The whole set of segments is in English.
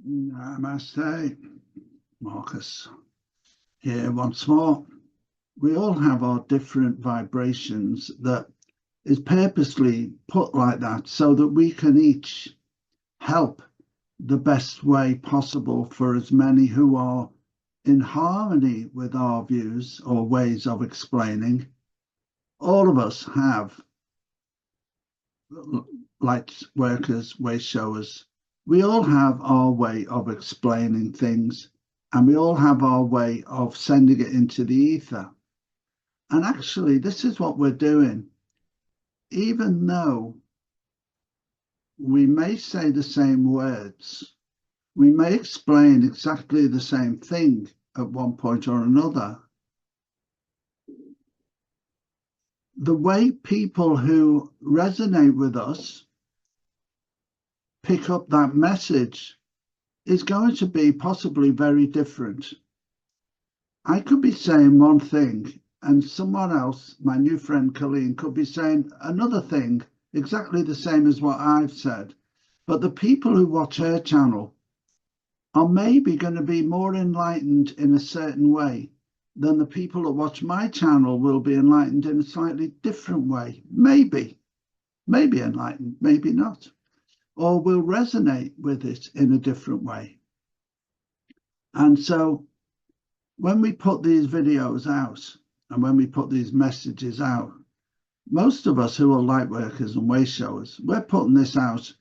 Namaste, Marcus here once more. We all have our different vibrations that is purposely put like that so that we can each help the best way possible for as many who are in harmony with our views or ways of explaining. All of us have light workers, way showers. We all have our way of explaining things, and we all have our way of sending it into the ether. And actually, this is what we're doing. Even though we may say the same words, we may explain exactly the same thing at one point or another, the way people who resonate with us pick up that message is going to be possibly very different. I could be saying one thing and someone else, my new friend Colleen, could be saying another thing exactly the same as what I've said. But the people who watch her channel are maybe going to be more enlightened in a certain way than the people that watch my channel will be enlightened in a slightly different way. Maybe enlightened, maybe not. Or will resonate with it in a different way. And so when we put these videos out and when we put these messages out, most of us who are light workers and way showers, we're putting this out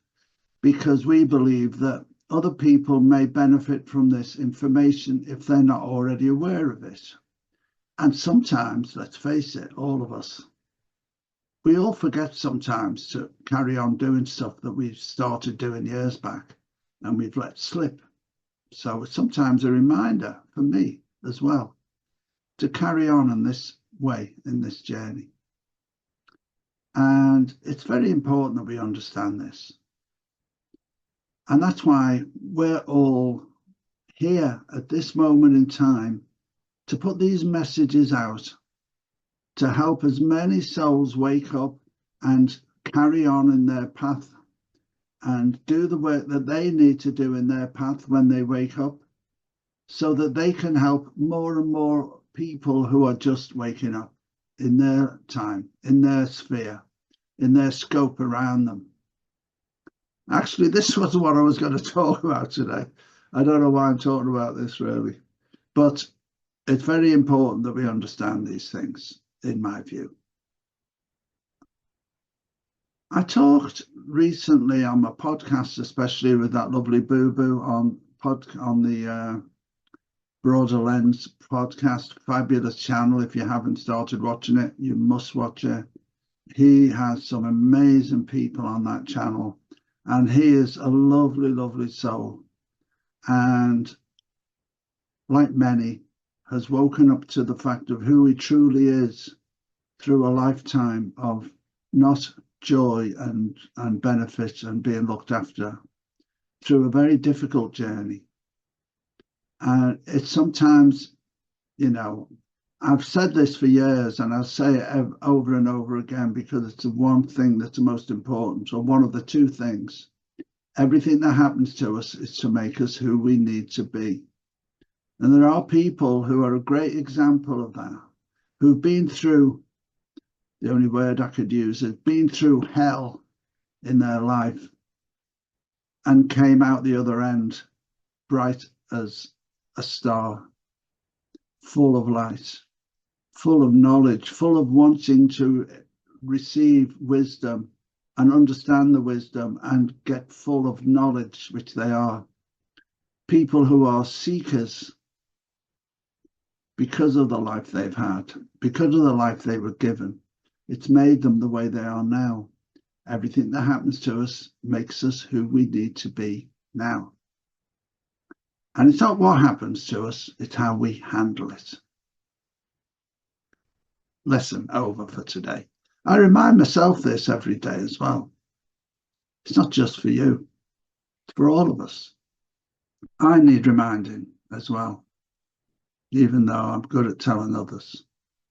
because we believe that other people may benefit from this information if they're not already aware of it. And sometimes, let's face it, all of us, we all forget sometimes to carry on doing stuff that we've started doing years back and we've let slip. So it's sometimes a reminder for me as well to carry on in this way, in this journey. And it's very important that we understand this. And that's why we're all here at this moment in time to put these messages out to help as many souls wake up and carry on in their path and do the work that they need to do in their path when they wake up, so that they can help more and more people who are just waking up in their time, in their sphere, in their scope around them. Actually, this was what I was going to talk about today. I don't know why I'm talking about this really, but it's very important that we understand these things, in my view. I talked recently on my podcast, especially with that lovely Boo-Boo on the Broader Lens podcast, fabulous channel. If you haven't started watching it, you must watch it. He has some amazing people on that channel, and he is a lovely, lovely soul. And like many, has woken up to the fact of who he truly is through a lifetime of not joy and benefit and being looked after, through a very difficult journey. And it's sometimes, you know, I've said this for years and I'll say it over and over again because it's the one thing that's the most important, or one of the two things. Everything that happens to us is to make us who we need to be. And there are people who are a great example of that, who've been through, the only word I could use is been through hell in their life and came out the other end bright as a star, full of light, full of knowledge, full of wanting to receive wisdom and understand the wisdom and get full of knowledge, which they are. People who are seekers because of the life they've had, because of the life they were given. It's made them the way they are now. Everything that happens to us makes us who we need to be now. And it's not what happens to us, it's how we handle it. Lesson over for today. I remind myself this every day as well. It's not just for you, it's for all of us. I need reminding as well, even though I'm good at telling others.